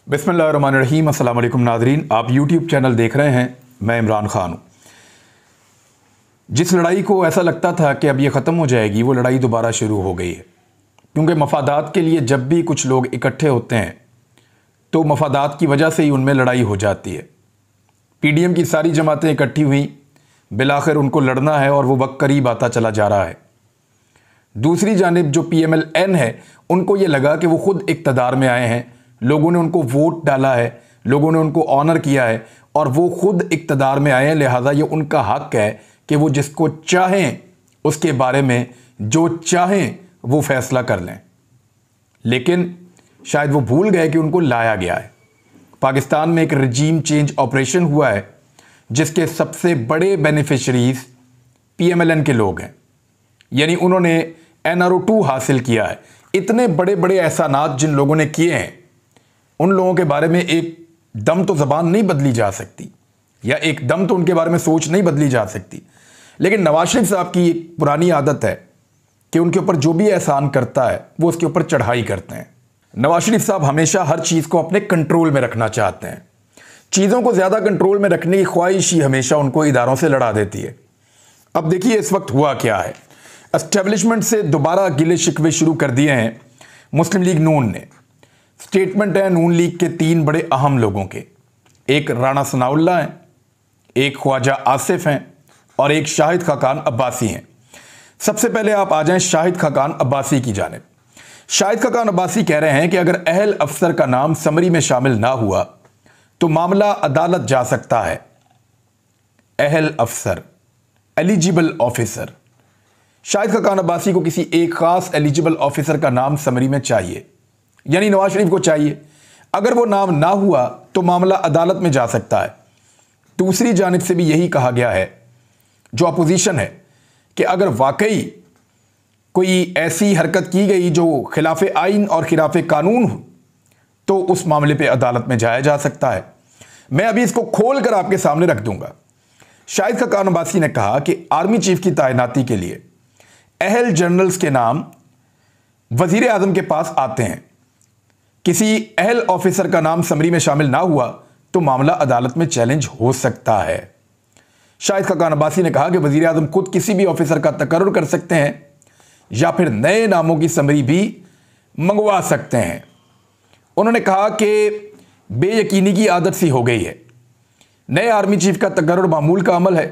बिस्मिल्लाहिर्रहमानिर्रहीम। अस्सलाम वालेकुम नाज़रीन, आप यूट्यूब चैनल देख रहे हैं। मैं इमरान ख़ान हूँ। जिस लड़ाई को ऐसा लगता था कि अब ये ख़त्म हो जाएगी, वो लड़ाई दोबारा शुरू हो गई है। क्योंकि मफादात के लिए जब भी कुछ लोग इकट्ठे होते हैं तो मफादात की वजह से ही उनमें लड़ाई हो जाती है। PDM की सारी जमातें इकट्ठी हुई, बिलाखिर उनको लड़ना है और वो वक्त करीब आता चला जा रहा है। दूसरी जानिब जो PMLN है, उनको ये लगा कि वो खुद इक़्तिदार में आए हैं, लोगों ने उनको वोट डाला है, लोगों ने उनको ऑनर किया है और वो खुद इक़्तिदार में आए हैं। लिहाजा ये उनका हक है कि वो जिसको चाहें उसके बारे में जो चाहें वो फैसला कर लें। लेकिन शायद वो भूल गए कि उनको लाया गया है। पाकिस्तान में एक रजीम चेंज ऑपरेशन हुआ है जिसके सबसे बड़े बेनिफिशरीज PMLN के लोग हैं। यानी उन्होंने NRO2 हासिल किया है। इतने बड़े बड़े एहसानात जिन लोगों ने किए हैं, उन लोगों के बारे में एक दम तो ज़बान नहीं बदली जा सकती, या एक दम तो उनके बारे में सोच नहीं बदली जा सकती। लेकिन नवाज शरीफ साहब की एक पुरानी आदत है कि उनके ऊपर जो भी एहसान करता है वो उसके ऊपर चढ़ाई करते हैं। नवाज शरीफ साहब हमेशा हर चीज़ को अपने कंट्रोल में रखना चाहते हैं। चीज़ों को ज़्यादा कंट्रोल में रखने की ख्वाहिश ही हमेशा उनको इदारों से लड़ा देती है। अब देखिए इस वक्त हुआ क्या है। एस्टेब्लिशमेंट से दोबारा गिले शिकवे शुरू कर दिए हैं मुस्लिम लीग नून ने। स्टेटमेंट है नून लीग के 3 बड़े अहम लोगों के, एक राणा सनाउल्लाह हैं, एक ख्वाजा आसिफ हैं और एक शाहिद खाकान अब्बासी हैं। सबसे पहले आप आ जाएं शाहिद खाकान अब्बासी की जानिब। शाहिद खाकान अब्बासी कह रहे हैं कि अगर अहल अफसर का नाम समरी में शामिल ना हुआ तो मामला अदालत जा सकता है। अहल अफसर, एलिजिबल ऑफिसर। शाहिद खाकान अब्बासी को किसी एक खास एलिजिबल ऑफिसर का नाम समरी में चाहिए, यानी नवाज शरीफ को चाहिए। अगर वो नाम ना हुआ तो मामला अदालत में जा सकता है। दूसरी जानिब से भी यही कहा गया है, जो अपोजिशन है, कि अगर वाकई कोई ऐसी हरकत की गई जो खिलाफ आइन और खिलाफ कानून हो तो उस मामले पे अदालत में जाया जा सकता है। मैं अभी इसको खोल कर आपके सामने रख दूंगा। शाहिद खाकान अब्बासी ने कहा कि आर्मी चीफ की तैनाती के लिए अहल जनरल्स के नाम वजीर आजम के पास आते हैं। किसी अहल ऑफिसर का नाम समरी में शामिल ना हुआ तो मामला अदालत में चैलेंज हो सकता है। शाहिद खाकान अब्बासी ने कहा कि वजीर आजम खुद किसी भी ऑफिसर का तकर्रुर कर सकते हैं या फिर नए नामों की समरी भी मंगवा सकते हैं। उन्होंने कहा कि बेयकीनी की आदत सी हो गई है। नए आर्मी चीफ का तकर्रुर मामूल का अमल है।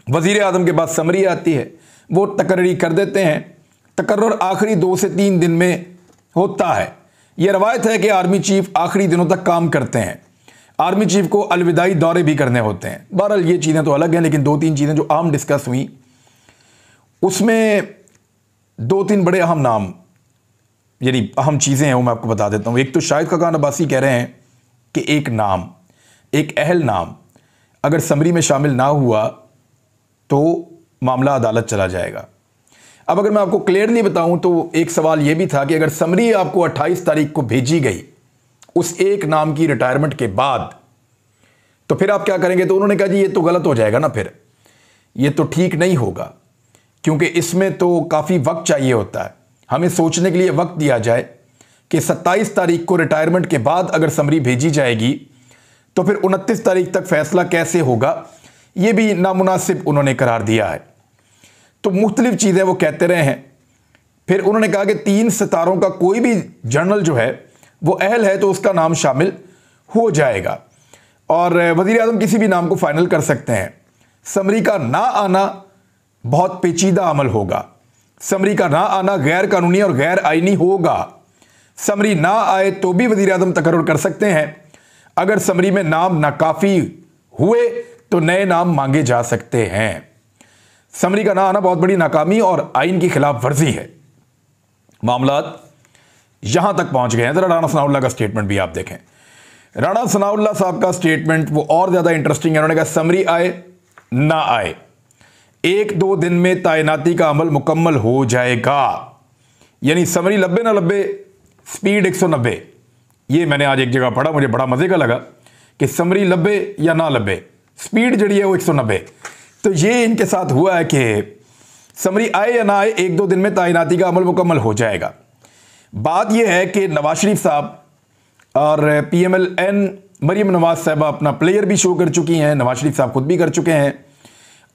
वजीर आजम के पास समरी आती है, वो तकर्री कर देते हैं। तकर्रुर आखिरी 2 से 3 दिन में होता है। यह रवायत है कि आर्मी चीफ आखिरी दिनों तक काम करते हैं। आर्मी चीफ को अलविदाई दौरे भी करने होते हैं। बहरहाल ये चीज़ें तो अलग हैं, लेकिन 2-3 चीज़ें जो आम डिस्कस हुई उसमें 2-3 बड़े अहम नाम, यानी अहम चीज़ें हैं, वो मैं आपको बता देता हूँ। एक तो शाहिद खाकान अब्बासी कह रहे हैं कि एक नाम, एक अहल नाम अगर समरी में शामिल ना हुआ तो मामला अदालत चला जाएगा। अब अगर मैं आपको क्लियरली बताऊं तो एक सवाल यह भी था कि अगर समरी आपको 28 तारीख को भेजी गई उस एक नाम की रिटायरमेंट के बाद, तो फिर आप क्या करेंगे? तो उन्होंने कहा जी ये तो गलत हो जाएगा ना, फिर ये तो ठीक नहीं होगा, क्योंकि इसमें तो काफ़ी वक्त चाहिए होता है। हमें सोचने के लिए वक्त दिया जाए कि 27 तारीख को रिटायरमेंट के बाद अगर समरी भेजी जाएगी तो फिर 29 तारीख तक फैसला कैसे होगा, ये भी नामुनासिब उन्होंने करार दिया है। तो मुख्तलिफ चीज़ें वो कहते रहे हैं। फिर उन्होंने कहा कि 3 सितारों का कोई भी जनरल जो है वो अहल है तो उसका नाम शामिल हो जाएगा और वज़ीर आज़म किसी भी नाम को फाइनल कर सकते हैं। समरी का ना आना बहुत पेचीदा अमल होगा। समरी का ना आना गैर कानूनी और गैर आईनी होगा। समरी ना आए तो भी वज़ीर आज़म तकर्रुर कर सकते हैं। अगर समरी में नाम नाकाफ़ी हुए तो नए नाम मांगे जा सकते हैं। समरी का ना आना बहुत बड़ी नाकामी और आइन की खिलाफ वर्जी है। मामलात यहां तक पहुंच गए हैं। जरा राणा सनाउल्लाह का स्टेटमेंट भी आप देखें। राणा सनाउल्लाह साहब का स्टेटमेंट वो और ज्यादा इंटरेस्टिंग है। उन्होंने कहा समरी आए ना आए 1-2 दिन में तैनाती का अमल मुकम्मल हो जाएगा। यानी समरी लब्बे ना लब्बे, स्पीड 190। ये मैंने आज एक जगह पढ़ा, मुझे बड़ा मजे का लगा कि समरी लब्बे या ना लब्बे, स्पीड जड़ी है वो 190। तो ये इनके साथ हुआ है कि समरी आए या ना आए 1-2 दिन में तैनाती का अमल मुकम्मल हो जाएगा। बात यह है कि नवाज शरीफ साहब और PMLN मरीम नवाज साहबा अपना प्लेयर भी शो कर चुकी हैं, नवाज शरीफ साहब खुद भी कर चुके हैं।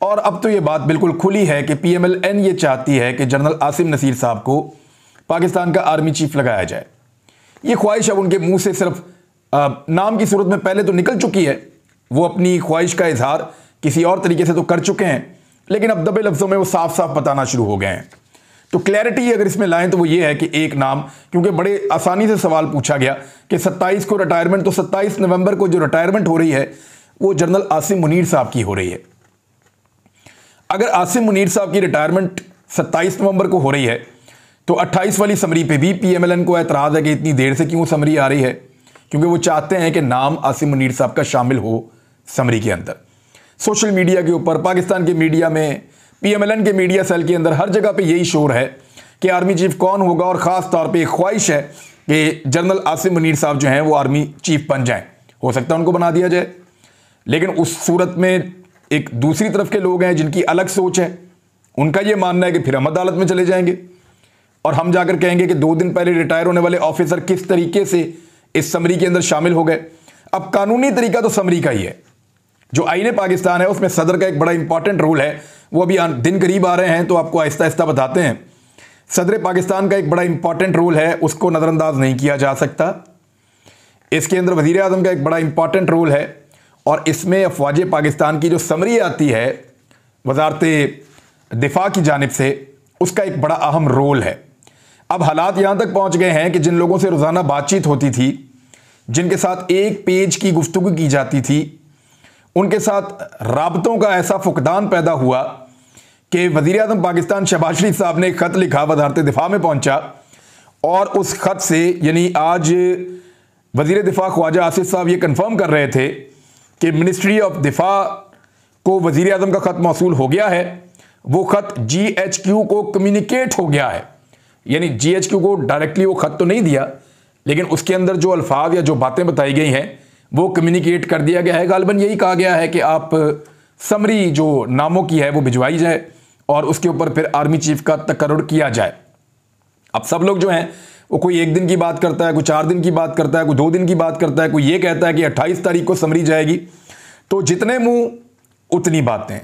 और अब तो ये बात बिल्कुल खुली है कि PMLN ये चाहती है कि जनरल आसिम नसीर साहब को पाकिस्तान का आर्मी चीफ लगाया जाए। ये ख्वाहिश अब उनके मुंह से सिर्फ नाम की सूरत में पहले तो निकल चुकी है, वो अपनी ख्वाहिश का इजहार किसी और तरीके से तो कर चुके हैं, लेकिन अब दबे लफ्ज़ों में वो साफ साफ बताना शुरू हो गए हैं। तो क्लैरिटी अगर इसमें लाएं तो वो ये है कि एक नाम, क्योंकि बड़े आसानी से सवाल पूछा गया कि 27 को रिटायरमेंट, तो 27 नवंबर को जो रिटायरमेंट हो रही है वो जनरल आसिम मुनीर साहब की हो रही है। अगर आसिम मुनीर साहब की रिटायरमेंट 27 नवंबर को हो रही है तो 28 वाली समरी पे भी PMLN को एतराज़ है कि इतनी देर से क्यों समरी आ रही है, क्योंकि वो चाहते हैं कि नाम आसिम मुनीर साहब का शामिल हो समरी के अंदर। सोशल मीडिया के ऊपर, पाकिस्तान के मीडिया में, PMLN के मीडिया सेल के अंदर हर जगह पे यही शोर है कि आर्मी चीफ कौन होगा, और ख़ास तौर पे एक ख्वाहिश है कि जनरल आसिम मुनीर साहब जो हैं वो आर्मी चीफ बन जाएं। हो सकता है उनको बना दिया जाए, लेकिन उस सूरत में एक दूसरी तरफ के लोग हैं जिनकी अलग सोच है। उनका ये मानना है कि फिर हम अदालत में चले जाएंगे और हम जाकर कहेंगे कि 2 दिन पहले रिटायर होने वाले ऑफिसर किस तरीके से इस समरी के अंदर शामिल हो गए। अब कानूनी तरीका तो समरी का ही है। जो आईने पाकिस्तान है उसमें सदर का एक बड़ा इंपॉर्टेंट रोल है, वो अभी दिन करीब आ रहे हैं तो आपको आहिस्ता आहिस्ता बताते हैं। सदर पाकिस्तान का एक बड़ा इंपॉर्टेंट रोल है, उसको नज़रअंदाज नहीं किया जा सकता। इसके अंदर वज़ीर आज़म का एक बड़ा इंपॉर्टेंट रोल है, और इसमें अफवाज पाकिस्तान की जो समरी आती है वज़ारत दिफा की जानिब से, उसका एक बड़ा अहम रोल है। अब हालात यहाँ तक पहुँच गए हैं कि जिन लोगों से रोज़ाना बातचीत होती थी, जिनके साथ एक पेज की गुफ्तगू की जाती थी, उनके साथ राबतों का ऐसा फुकदान पैदा हुआ कि वज़ीर आज़म पाकिस्तान शहबाज शरीफ साहब ने एक ख़त लिखा, वज़ारत दिफा में पहुँचा, और उस ख़त से यानी आज वज़ीर दिफा ख्वाजा आसिफ साहब ये कन्फर्म कर रहे थे कि मिनिस्ट्री ऑफ दिफा को वज़ीर आज़म का ख़त मौसूल हो गया है। वो ख़त GHQ को कम्युनिकेट हो गया है, यानी GHQ को डायरेक्टली वो ख़त तो नहीं दिया, लेकिन उसके अंदर जो अल्फाज या जो बातें बताई गई हैं वो कम्युनिकेट कर दिया गया है। गालिबन यही कहा गया है कि आप समरी जो नामों की है वो भिजवाई जाए और उसके ऊपर फिर आर्मी चीफ का तकर्रुर किया जाए। अब सब लोग जो हैं वो कोई 1 दिन की बात करता है, कोई 4 दिन की बात करता है, कोई 2 दिन की बात करता है, कोई ये कहता है कि 28 तारीख को समरी जाएगी। तो जितने मुंह उतनी बातें।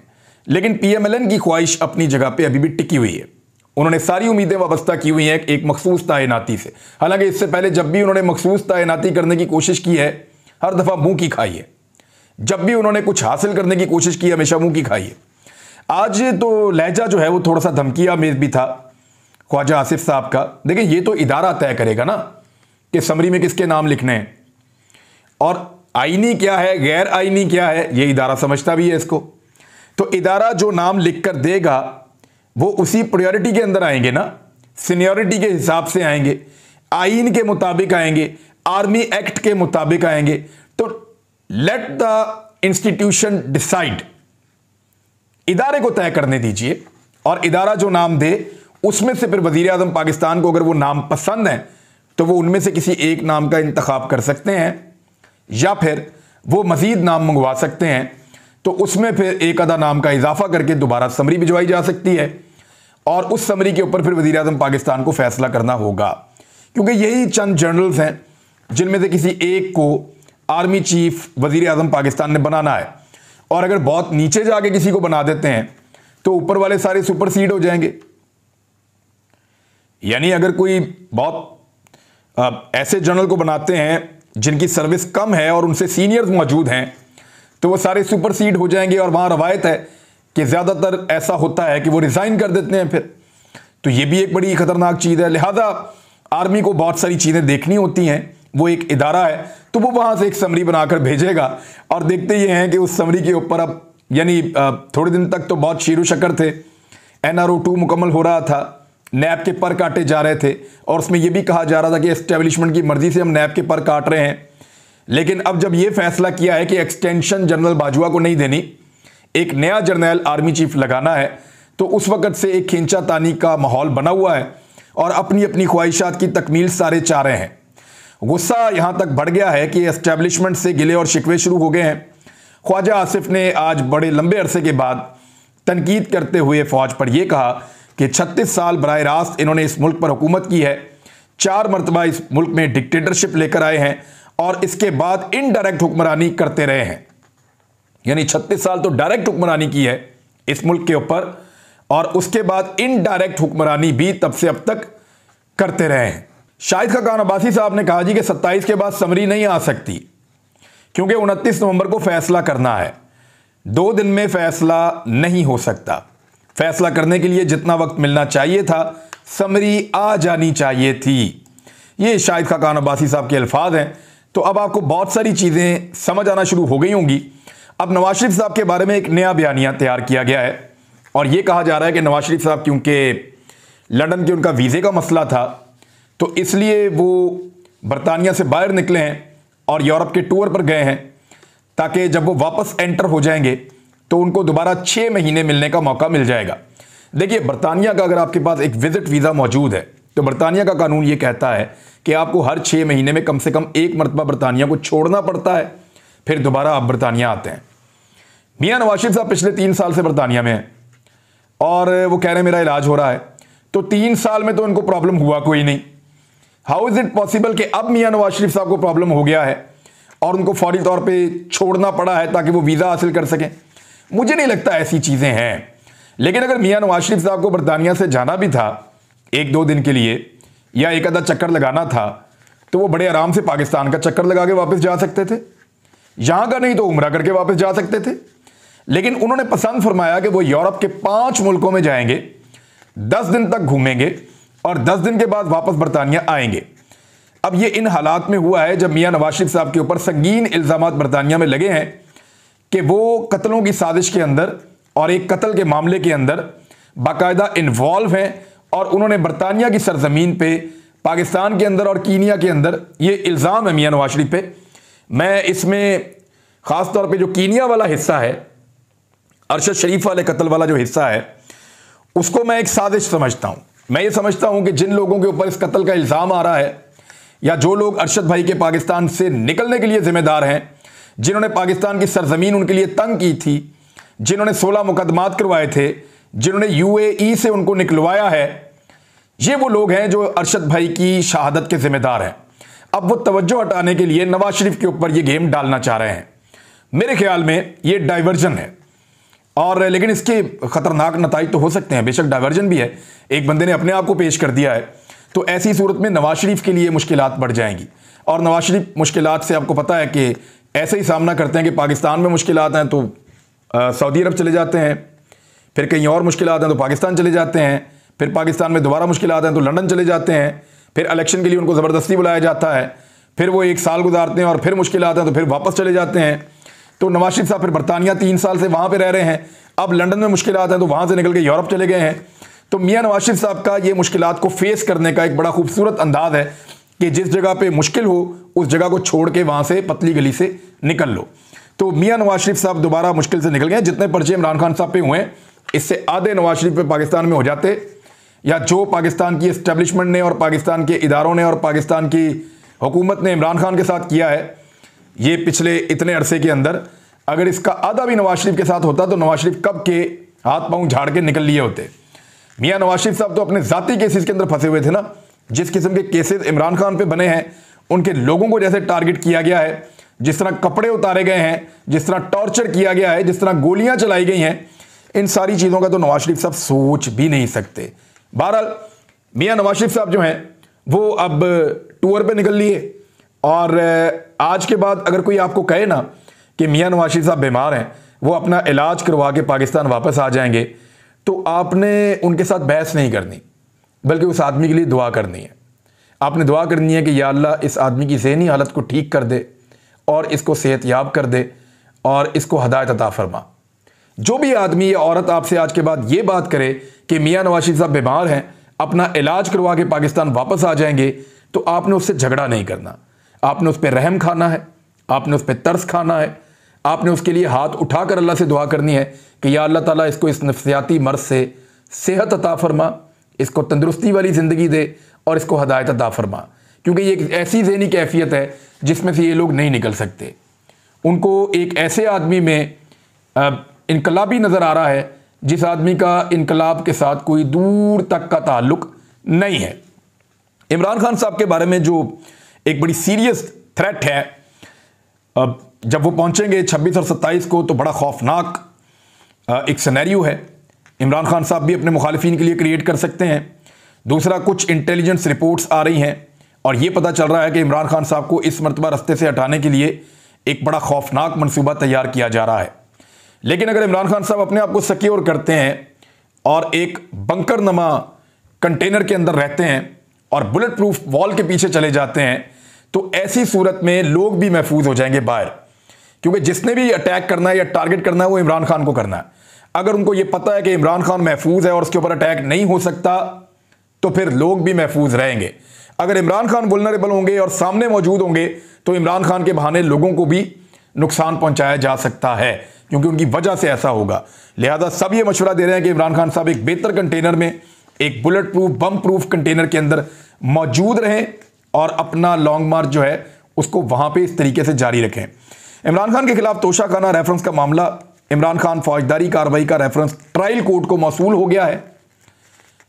लेकिन PMLN की ख्वाहिश अपनी जगह पे अभी भी टिकी हुई है। उन्होंने सारी उम्मीदें वाबस्ता की हुई हैं एक मखसूस तैनाती से। हालांकि इससे पहले जब भी उन्होंने मखसूस तैनाती करने की कोशिश की है, हर दफ़ा मुंह की खाई है। जब भी उन्होंने कुछ हासिल करने की कोशिश की, हमेशा मुंह की खाई है। आज तो लहजा जो है वो थोड़ा सा धमकिया में भी था ख्वाजा आसिफ साहब का। देखिए, ये तो इदारा तय करेगा ना कि समरी में किसके नाम लिखने हैं, और आईनी क्या है, गैर आईनी क्या है, ये इदारा समझता भी है इसको। तो इदारा जो नाम लिख कर देगा वो उसी प्रायोरिटी के अंदर आएंगे ना, सीनियरिटी के हिसाब से आएंगे, आईन के मुताबिक आएंगे, आर्मी एक्ट के मुताबिक आएंगे। तो लेट द इंस्टीट्यूशन डिसाइड, इदारे को तय करने दीजिए, और इदारा जो नाम दे उसमें से फिर वज़ीर आज़म पाकिस्तान को अगर वो नाम पसंद है तो वो उनमें से किसी एक नाम का इंतखाब कर सकते हैं, या फिर वो मज़ीद नाम मंगवा सकते हैं। तो उसमें फिर एक आधा नाम का इजाफा करके दोबारा समरी भिजवाई जा सकती है, और उस समरी के ऊपर फिर वज़ीर आज़म पाकिस्तान को फैसला करना होगा, क्योंकि यही चंद जनरल्स हैं जिनमें से किसी एक को आर्मी चीफ वज़ीर आज़म पाकिस्तान ने बनाना है। और अगर बहुत नीचे जाके किसी को बना देते हैं तो ऊपर वाले सारे सुपरसीड हो जाएंगे। यानी अगर कोई बहुत ऐसे जनरल को बनाते हैं जिनकी सर्विस कम है और उनसे सीनियर्स मौजूद हैं, तो वो सारे सुपरसीड हो जाएंगे। और वहाँ रवायत है कि ज़्यादातर ऐसा होता है कि वो रिज़ाइन कर देते हैं फिर। तो ये भी एक बड़ी ख़तरनाक चीज़ है। लिहाजा आर्मी को बहुत सारी चीज़ें देखनी होती हैं, वो एक इदारा है, तो वो वहाँ से एक समरी बनाकर भेजेगा। और देखते ये हैं कि उस समरी के ऊपर अब यानी थोड़े दिन तक तो बहुत शीरो शक्कर थे, NRO 2 मुकम्मल हो रहा था, नैब के पर काटे जा रहे थे, और उसमें यह भी कहा जा रहा था कि एस्टेब्लिशमेंट की मर्जी से हम नैब के पर काट रहे हैं। लेकिन अब जब यह फैसला किया है कि एक्सटेंशन जनरल बाजवा को नहीं देनी, एक नया जर्नल आर्मी चीफ लगाना है, तो उस वक्त से एक खींचा तानी का माहौल बना हुआ है और अपनी अपनी ख्वाहिशात की तकमील सारे चाह रहे हैं। गुस्सा यहां तक बढ़ गया है कि एस्टेब्लिशमेंट से गिले और शिकवे शुरू हो गए हैं। ख्वाजा आसिफ ने आज बड़े लंबे अरसे के बाद तनकीद करते हुए फौज पर यह कहा कि 36 साल बराह रास्त इन्होंने इस मुल्क पर हुकूमत की है, 4 मरतबा इस मुल्क में डिक्टेटरशिप लेकर आए हैं, और इसके बाद इनडायरेक्ट हुक्मरानी करते रहे हैं। यानी 36 साल तो डायरेक्ट हुक्मरानी की है इस मुल्क के ऊपर, और उसके बाद इनडायरेक्ट हुक्मरानी भी तब से अब तक करते रहे हैं। शाहिद खाकान अब्बासी साहब ने कहा जी कि 27 के बाद समरी नहीं आ सकती, क्योंकि 29 नवंबर को फैसला करना है। 2 दिन में फैसला नहीं हो सकता। फैसला करने के लिए जितना वक्त मिलना चाहिए था, समरी आ जानी चाहिए थी। ये शाहिद खाकान अब्बासी साहब के अल्फाज हैं। तो अब आपको बहुत सारी चीज़ें समझ आना शुरू हो गई होंगी। अब नवाज शरीफ साहब के बारे में एक नया बयानिया तैयार किया गया है, और यह कहा जा रहा है कि नवाज शरीफ साहब क्योंकि लंदन के उनका वीज़े का मसला था, तो इसलिए वो बरतानिया से बाहर निकले हैं और यूरोप के टूर पर गए हैं, ताकि जब वो वापस एंटर हो जाएंगे तो उनको दोबारा 6 महीने मिलने का मौका मिल जाएगा। देखिए, बरतानिया का अगर आपके पास एक विजिट वीज़ा मौजूद है, तो बरतानिया का कानून ये कहता है कि आपको हर 6 महीने में कम से कम एक मरतबा बरतानिया को छोड़ना पड़ता है, फिर दोबारा आप बरतानिया आते हैं। मियाँ नवाज शरीफ साहब पिछले 3 साल से बरतानिया में हैं, और वो कह रहे हैं मेरा इलाज हो रहा है। तो 3 साल में तो उनको प्रॉब्लम हुआ कोई नहीं। हाउ इज इट पॉसिबल कि अब मियाँ नवाज शरीफ साहब को प्रॉब्लम हो गया है और उनको फौरी तौर पे छोड़ना पड़ा है ताकि वो वीज़ा हासिल कर सकें? मुझे नहीं लगता ऐसी चीज़ें हैं। लेकिन अगर मियाँ नवाज शरीफ साहब को बरतानिया से जाना भी था 1-2 दिन के लिए, या एक आधा चक्कर लगाना था, तो वो बड़े आराम से पाकिस्तान का चक्कर लगा के वापस जा सकते थे। यहाँ का नहीं तो उम्रा करके वापस जा सकते थे। लेकिन उन्होंने पसंद फरमाया कि वो यूरोप के 5 मुल्कों में जाएंगे, 10 दिन तक घूमेंगे और 10 दिन के बाद वापस बरतानिया आएंगे। अब ये इन हालात में हुआ है जब मियाँ नवाज शरीफ साहब के ऊपर संगीन इल्ज़ामात बरतानिया में लगे हैं कि वो कत्लों की साजिश के अंदर और एक कत्ल के मामले के अंदर बाकायदा इन्वॉल्व हैं, और उन्होंने बरतानिया की सरजमीन पे पाकिस्तान के अंदर और कीनिया के अंदर ये इल्ज़ाम है मियाँ नवाज शरीफ पे। मैं इसमें ख़ास तौर पे जो कीनिया वाला हिस्सा है, अरशद शरीफ वाले कत्ल वाला जो हिस्सा है, उसको मैं एक साजिश समझता हूँ। मैं ये समझता हूँ कि जिन लोगों के ऊपर इस कत्ल का इल्ज़ाम आ रहा है, या जो लोग अरशद भाई के पाकिस्तान से निकलने के लिए ज़िम्मेदार हैं, जिन्होंने पाकिस्तान की सरजमीन उनके लिए तंग की थी, जिन्होंने 16 मुकदमात करवाए थे, जिन्होंने UAE से उनको निकलवाया है, ये वो लोग हैं जो अरशद भाई की शहादत के ज़िम्मेदार हैं। अब वो तवज्जो हटाने के लिए नवाज शरीफ के ऊपर ये गेम डालना चाह रहे हैं। मेरे ख्याल में ये डाइवर्जन है, और लेकिन इसके ख़तरनाक नताइज तो हो सकते हैं। बेशक डाइवर्जन भी है, एक बंदे ने अपने आप को पेश कर दिया है, तो ऐसी सूरत में नवाज शरीफ के लिए मुश्किलात बढ़ जाएंगी। और नवाज शरीफ मुश्किलात से आपको पता है कि ऐसे ही सामना करते हैं कि पाकिस्तान में मुश्किलात हैं तो सऊदी अरब चले जाते हैं, फिर कहीं और मुश्किलात हैं तो पाकिस्तान चले जाते हैं, फिर पाकिस्तान में दोबारा मुश्किलात हैं तो लंदन चले जाते हैं, फिर इलेक्शन के लिए उनको ज़बरदस्ती बुलाया जाता है, फिर वो 1 साल गुजारते हैं और फिर मुश्किलात हैं तो फिर वापस चले जाते हैं। तो नवाज शरीफ साहब फिर बरतानिया 3 साल से वहाँ पर रह रहे हैं, अब लंदन में मुश्किलात हैं तो वहाँ से निकल के यूरोप चले गए हैं। तो मियाँ नवाज शरीफ साहब का ये मुश्किलात को फेस करने का एक बड़ा खूबसूरत अंदाज है कि जिस जगह पे मुश्किल हो उस जगह को छोड़ के वहाँ से पतली गली से निकल लो। तो मियाँ नवाज शरीफ साहब दोबारा मुश्किल से निकल गए। जितने पर्चे इमरान खान साहब पे हुए हैं, इससे आधे नवाज शरीफ पे पाकिस्तान में हो जाते, या जो पाकिस्तान की इस्टेब्लिशमेंट ने और पाकिस्तान के इदारों ने और पाकिस्तान की हुकूमत ने इमरान खान के साथ किया है ये पिछले इतने अरसे के अंदर, अगर इसका आधा भी नवाज शरीफ के साथ होता तो नवाज शरीफ कब के हाथ पाँव झाड़ के निकल लिए होते। मियाँ नवाज शरीफ साहब तो अपने ज़ाती केसेस के अंदर फंसे हुए थे ना। जिस किस्म के केसेस इमरान खान पे बने हैं, उनके लोगों को जैसे टारगेट किया गया है, जिस तरह कपड़े उतारे गए हैं, जिस तरह टॉर्चर किया गया है, जिस तरह गोलियां चलाई गई हैं, इन सारी चीज़ों का तो नवाज शरीफ साहब सोच भी नहीं सकते। बहरहाल मियाँ नवाज शरीफ साहब जो हैं वो अब टूर पे निकल लिए, और आज के बाद अगर कोई आपको कहे ना कि मियाँ नवाज शरीफ साहब बीमार हैं, वो अपना इलाज करवा के पाकिस्तान वापस आ जाएंगे, तो आपने उनके साथ बहस नहीं करनी, बल्कि उस आदमी के लिए दुआ करनी है। आपने दुआ करनी है कि या अल्लाह इस आदमी की ज़हनी हालत को ठीक कर दे और इसको सेहतयाब कर दे और इसको हदायत अता फरमा। जो भी आदमी या औरत आपसे आज के बाद ये बात करे कि मियाँ नवाज शरीफ साहब बीमार हैं, अपना इलाज करवा के पाकिस्तान वापस आ जाएंगे, तो आपने उससे झगड़ा नहीं करना। आपने उस पर रहम खाना है, आपने उस पर तरस खाना है, आपने उसके लिए हाथ उठाकर अल्लाह से दुआ करनी है कि या अल्लाह ताला इसको इस नफ्सियाती मर्ज से सेहत अता फरमा, इसको तंदुरुस्ती वाली ज़िंदगी दे और इसको हदायत अता फरमा। क्योंकि ये एक ऐसी ज़हनी कैफियत है जिसमें से ये लोग नहीं निकल सकते। उनको एक ऐसे आदमी में इनकलाबी नज़र आ रहा है जिस आदमी का इनकलाब के साथ कोई दूर तक का ताल्लुक नहीं है। इमरान खान साहब के बारे में जो एक बड़ी सीरियस थ्रेट है। अब जब वो पहुंचेंगे 26 और 27 को तो बड़ा खौफनाक एक सिनेरियो है। इमरान खान साहब भी अपने मुखालिफिन के लिए क्रिएट कर सकते हैं। दूसरा, कुछ इंटेलिजेंस रिपोर्ट्स आ रही हैं और ये पता चल रहा है कि इमरान खान साहब को इस मरतबा रास्ते से हटाने के लिए एक बड़ा खौफनाक मंसूबा तैयार किया जा रहा है। लेकिन अगर इमरान खान साहब अपने आप को सिक्योर करते हैं और एक बंकर नमा कंटेनर के अंदर रहते हैं और बुलेट प्रूफ वॉल के पीछे चले जाते हैं, तो ऐसी सूरत में लोग भी महफूज हो जाएंगे बाहर, क्योंकि जिसने भी अटैक करना है या टारगेट करना है वो इमरान खान को करना है। अगर उनको ये पता है कि इमरान खान महफूज है और उसके ऊपर अटैक नहीं हो सकता, तो फिर लोग भी महफूज रहेंगे। अगर इमरान खान वुल्नरेबल होंगे और सामने मौजूद होंगे तो इमरान खान के बहाने लोगों को भी नुकसान पहुंचाया जा सकता है, क्योंकि उनकी वजह से ऐसा होगा। लिहाजा सब ये मशवरा दे रहे हैं कि इमरान खान साहब एक बेहतर कंटेनर में, एक बुलेट प्रूफ बम प्रूफ कंटेनर के अंदर मौजूद रहें और अपना लॉन्ग मार्च जो है उसको वहां पे इस तरीके से जारी रखें। इमरान खान के खिलाफ तोशाखाना रेफरेंस का मामला, इमरान खान फौजदारी कार्रवाई का रेफरेंस ट्रायल कोर्ट को मौसूल हो गया है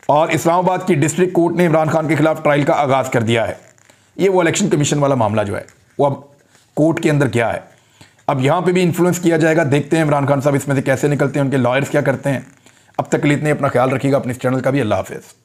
और इस्लामाबाद की डिस्ट्रिक्ट कोर्ट ने इमरान खान के खिलाफ ट्रायल का आगाज कर दिया है। ये वो इलेक्शन कमीशन वाला मामला जो है वो अब कोर्ट के अंदर गया है। अब यहां पे भी इन्फ्लुएंस किया जाएगा। देखते हैं इमरान खान साहब इसमें से कैसे निकलते हैं, उनके लॉयर्स क्या करते हैं। अब तक के लिए इतने, अपना ख्याल रखिएगा, अपने इस चैनल का भी। अल्लाह हाफिज़।